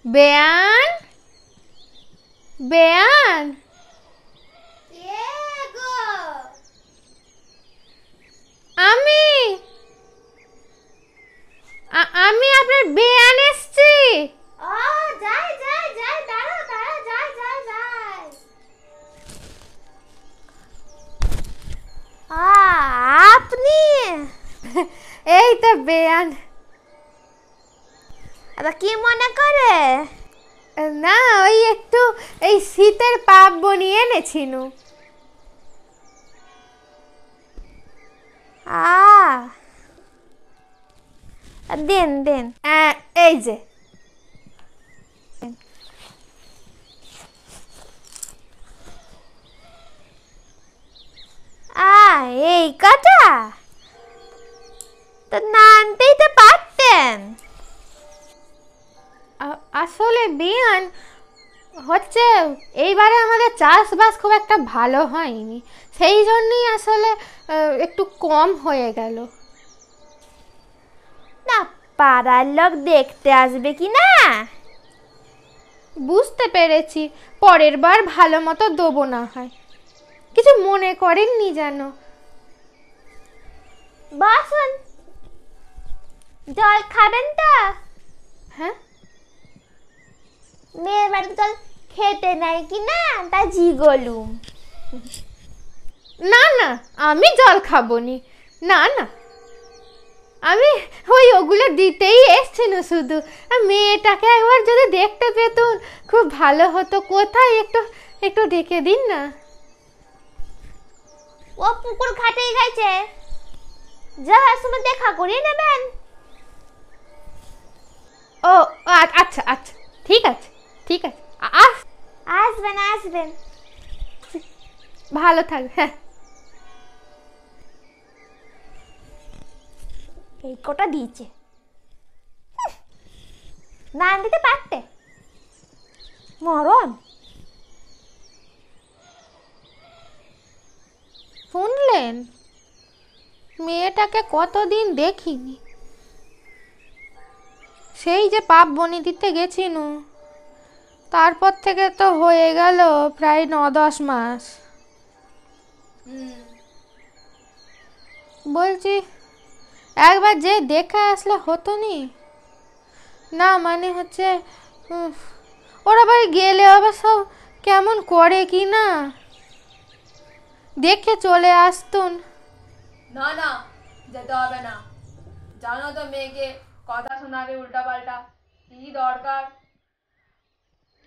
বেয়ান, বেয়ান, আমি আমি আপনার বেয়ান এসছি। যাই যাই যাই, দাঁড়াও দাঁড়াও, যাই যাই যাই। আপনি? এই তো বেয়ান। কি মনে করে? না, ওই একটু এই শীতের পাপ বনিয়ে এনেছিনু। দেন দেন। এই যে এই কথা তো না আনতেই তো পারতেন। আসলে বেয়ান হচ্ছে এইবারে আমাদের চাষবাস খুব একটা ভালো হয়নি, সেই জন্যই আসলে একটু কম হয়ে গেল। না, পাড়ার লোক দেখতে আসবে কি না? বুঝতে পেরেছি, পরের বার ভালো মতো দেবো না হয়। কিছু মনে করেননি যেন। বসুন, জল খাবেন তো? হ্যাঁ, মেয়ের বাড়িতে জল খেতে নাই কি না, তা জিগলুম। না না, আমি জল খাবো নি। না না, আমি ওই ওগুলো দিতেই এসছি না শুধু। মেয়েটাকে একবার যদি দেখতে পেতুন খুব ভালো হতো। কোথায় একটু একটু ডেকে দিন না। ও পুকুর ঘাটেই গেছে, যাওয়ার সময় দেখা করিয়ে নেবেন। ও আচ্ছা আচ্ছা, ঠিক আছে ঠিক আছে। আসবেন আসবেন। ভালো থাক। হ্যাঁ, এই কটা দিয়েছে, না দিতে পারতে। মরণ। শুনলেন, মেয়েটাকে কতদিন দেখিনি। সেই যে পাপ বনি দিতে গেছিনু, তারপর থেকে তো হয়ে গেল প্রায় 9-10 মাস। বলছি একবার যে দেখে আসলে হতো নি? না মানে হচ্ছে ওরা বাড়ি গেলে আবার সব কেমন করে কি না, দেখে চলে আসতুন। না না, যেতে হবে না। জানো তো মেয়েকে কথা শোনাবে উল্টা পাল্টা, কি দরকার?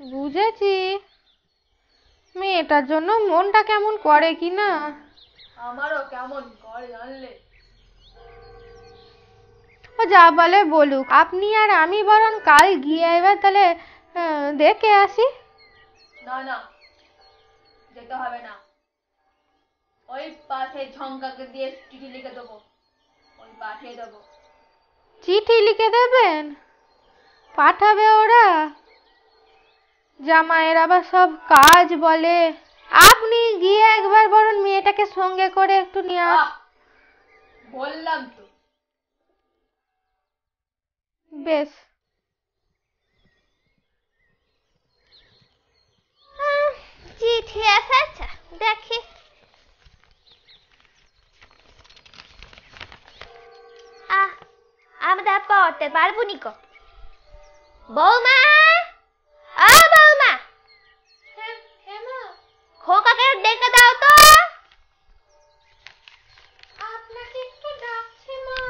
বুঝেছি, মেয়েটার জন্য মনটা কেমন করে কি না। আমারও কেমন করে জানলে। ও যা বলে বলুক, আপনি আর আমি বরং কাল গিয়ে এবার তাহলে দেখে আসি। না না, যেতে হবে না। ওই পাশে ঝঙ্কাকে দিয়ে চিঠি লিখে দেবো, ওই পাঠিয়ে দেবো। চিঠি লিখে দেবেন? পাঠাবে ওরা? জামাইয়ের আবার সব কাজ বলে। আপনি গিয়ে একবার বরং মেয়েটাকে সঙ্গে করে একটু নিয়ে বললাম তো। বেশ। চিঠি এসেছে, দেখি। আমরা পড়তে পারবো নিকো। বৌমা, বৌমা, খোকাকে ডেকে দাও তো। আপনাকে একটু ডাকছি মা।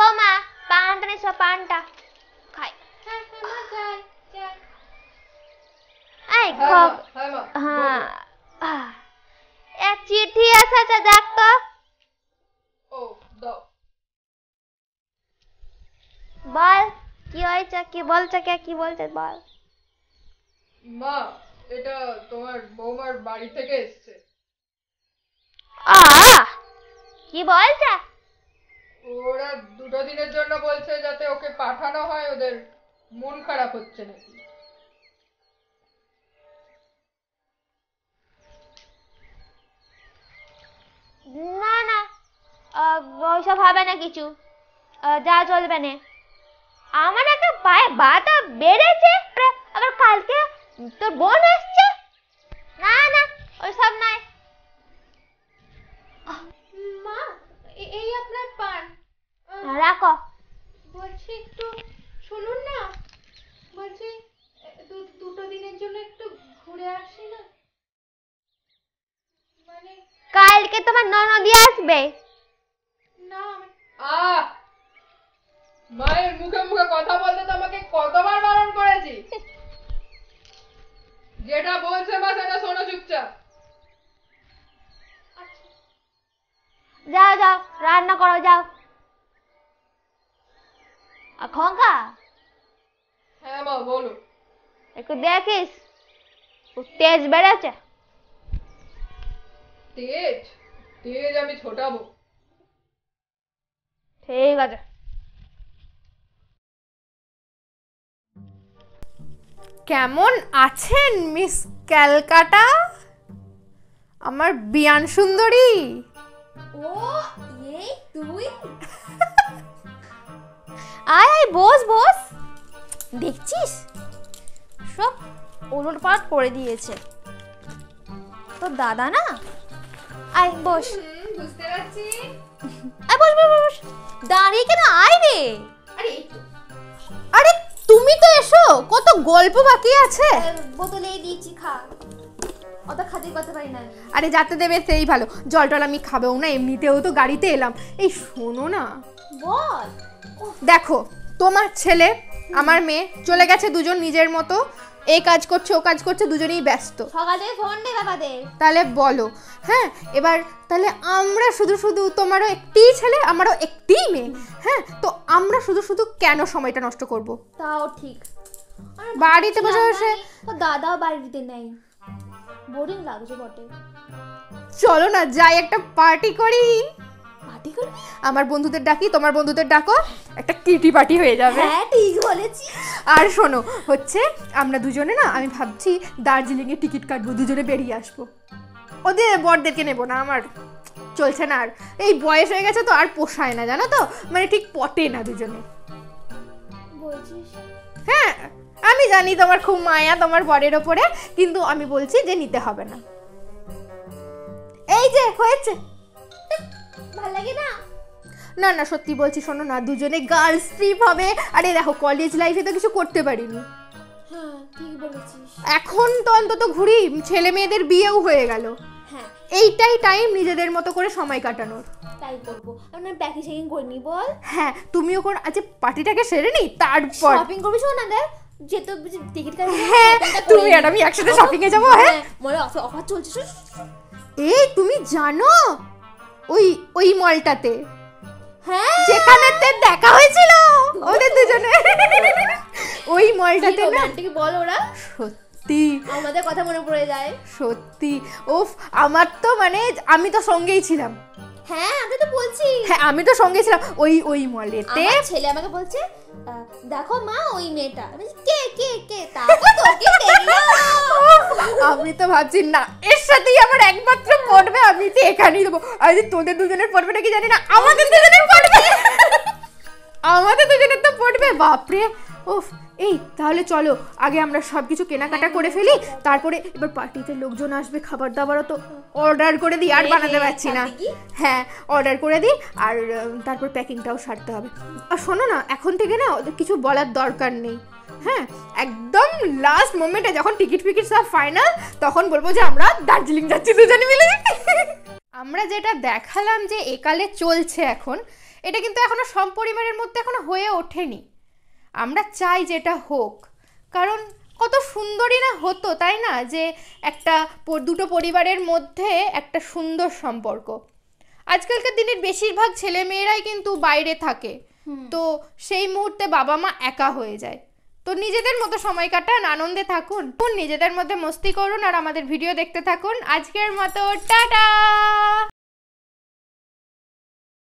বৌমা, পানটা নিছো, পানটা খাই। হ্যাঁ মা, যাই যাই। এই হ্যাঁ, এক চিঠি এসেছে, দেখ তো। ও দাও। বল কি হয়েছে, কি বলছে, কে কি বলছে বল। মা, এটা তোমার বৌমার বাড়ি থেকে এসছে। কি বলছে? ওরা 2 দিনের জন্য বলছে যাতে ওকে পাঠানো হয়, ওদের মন খারাপ হচ্ছে নাকি। না না, ওইসব হবে না কিছু, যা চলবে না। আমার একটা পায়ে বাতা বেড়েছে, আবার কালকে তোর বোন আসছে। না না, ওইসব নাই। মা, এই আপনার পান। রাখো। বলছি একটু শুনুন না, বলছি দুটো দিনের জন্য একটু ঘুরে আসি না, মানে কালকে তোমার ননদি আসবে। না মায়ের মুখে মুখে কথা বলতে তোমাকে কতবার বারণ করেছি? যেটা বলছে মা সেটা শোনো চুপচাপ। যাও যাও, রান্না করো যাও। আর খঙ্কা, হ্যাঁ মা বলো। একটু দেখিস তেজ বেড়েছে। তেজ তেজ আমি ছোটাবো। ঠিক আছে। কেমন আছেন মিস ক্যালকাটা, আমার বিয়ান সুন্দরী? ও এই তুই? আয় আয়, বস বস। দেখছিস সব ওলটপালট করে দিয়েছে তোর দাদা না। আয় বস। বুঝতে পারছি। আয় বস বস বস। দাঁড়িয়ে কেন, আয় রে। আরে তুমি তো এসো, কত গল্প বাকি আছে। বোতলে দিয়েছি, খা। অত খাতির করতে পারি না। আরে যাতে দেবে সেই ভালো, জল টল আমি খাবেও না, এমনিতেও তো গাড়িতে এলাম। এই শোনো না, বল। দেখো তোমার ছেলে আমার মেয়ে চলে গেছে দুজন নিজের মতো, এই কাজ করছে ও কাজ করছে, দুজনেই ব্যস্ত। সকাল থেকে ফোন দে বাবাদের। তাহলে বলো, হ্যাঁ এবার তাহলে আমরা শুধু শুধু, তোমারও একটিই ছেলে আমারও একটিই মেয়ে, হ্যাঁ তো আমরা শুধু শুধু কেন সময়টা নষ্ট করব? তাও ঠিক। বাড়িতে বসে বসে ও দাদাও বাড়িতে নেই, বোরিং লাগছে বটে। চলো না যাই একটা পার্টি করি। পার্টি করবি? আমার বন্ধুদের ডাকি, তোমার বন্ধুদের ডাকো, একটা কিটি পার্টি হয়ে যাবে। হ্যাঁ ঠিক বলেছিস। আর শোনো হচ্ছে, আমরা দুজনে না, আমি ভাবছি দার্জিলিং এ টিকিট কাটবো, দুজনে বেরিয়ে আসবো। ওদের বরদেরকে নেবো না, আমার চলছে না, আর এই বয়স হয়ে গেছে তো আর পোষায় না, জানো তো, মানে ঠিক পটে না দুজনে। বলছিস? হ্যাঁ আমি জানি তোমার খুব মায়া তোমার বরের ওপরে, কিন্তু আমি বলছি যে নিতে হবে না। এই যে হয়েছে। ভালো লাগে না? না না সত্যি বলছি, শোনো না, দুজনে গার্লস ট্রিপ হবে। আরে দেখো কলেজ লাইফে তো কিছু করতে পারিনি, হ্যাঁ ঠিক বলেছিস। এখন তো অন্তত ঘুরি, ছেলে মেয়েদের বিয়েও হয়ে গেল, হ্যাঁ এইটাই টাইম নিজেদের মতো করে সময় কাটানোর। তাই করবো। আমরা প্যাকিং শ্যাকিং করে নি, বল। হ্যাঁ তুমিও কোন আজ পার্টিটাকে সেরে নি, তারপর শপিং করবি শোন না, দেখ যেহেতু টিকিট কাটবি। হ্যাঁ তুমি আর আমি একসাথে শপিং এ যাবো। হ্যাঁ মনে অফার চলছে। এই তুমি জানো ওই ওই মলটাতে হ্যাঁ যেখানে দেখা হয়েছিল ওদের দুজনে, ওই মলটাতে না, রোমান্টিক বল ওরা। সত্যি আমাদের কথা মনে পড়ে যায়। সত্যি ওফ, আমার তো মানে আমি তো সঙ্গেই ছিলাম। হ্যাঁ আমি তো বলছি। হ্যাঁ আমি তো সঙ্গে ছিলাম ওই ওই মলেতে। আমার ছেলে আমাকে বলছে, দেখো মা ওই মেয়েটা। আমি বলছি, কে কে কে? তারপর তোকে দেখলাম। আমি তো ভাবছি না এর সাথেই আমার একমাত্র পড়বে, আমি তো এখানেই দেবো। আর যে তোদের দুজনের পড়বে নাকি জানি না, আমাদের দুজনের পড়বে, আমাদের দুজনের তো পড়বে। বাপরে উফ। এই তাহলে চলো আগে আমরা সবকিছু কেনাকাটা করে ফেলি, তারপরে এবার পার্টিতে লোকজন আসবে, খাবার দাবারও তো অর্ডার করে দিই, আর বানাতে পারছি না। হ্যাঁ অর্ডার করে দিই, আর তারপর প্যাকিংটাও সারতে হবে। আর শোনো না, এখন থেকে না ওদের কিছু বলার দরকার নেই, হ্যাঁ একদম লাস্ট মোমেন্টে যখন টিকিট ফিকিট সব ফাইনাল, তখন বলবো যে আমরা দার্জিলিং যাচ্ছি দুজনে মিলে। আমরা যেটা দেখালাম যে একালে চলছে এখন, এটা কিন্তু এখনো সব পরিবারের মধ্যে এখনো হয়ে ওঠেনি। আমরা চাই যেটা হোক, কারণ কত সুন্দরই না হতো, তাই না, যে একটা দুটো পরিবারের মধ্যে একটা সুন্দর সম্পর্ক। আজকালকার দিনের বেশিরভাগ ছেলে মেয়েরাই কিন্তু বাইরে থাকে, তো সেই মুহূর্তে বাবা মা একা হয়ে যায়। তো নিজেদের মতো সময় কাটান, আনন্দে থাকুন, নিজেদের মধ্যে মস্তি করুন, আর আমাদের ভিডিও দেখতে থাকুন। আজকের মতো টাটা।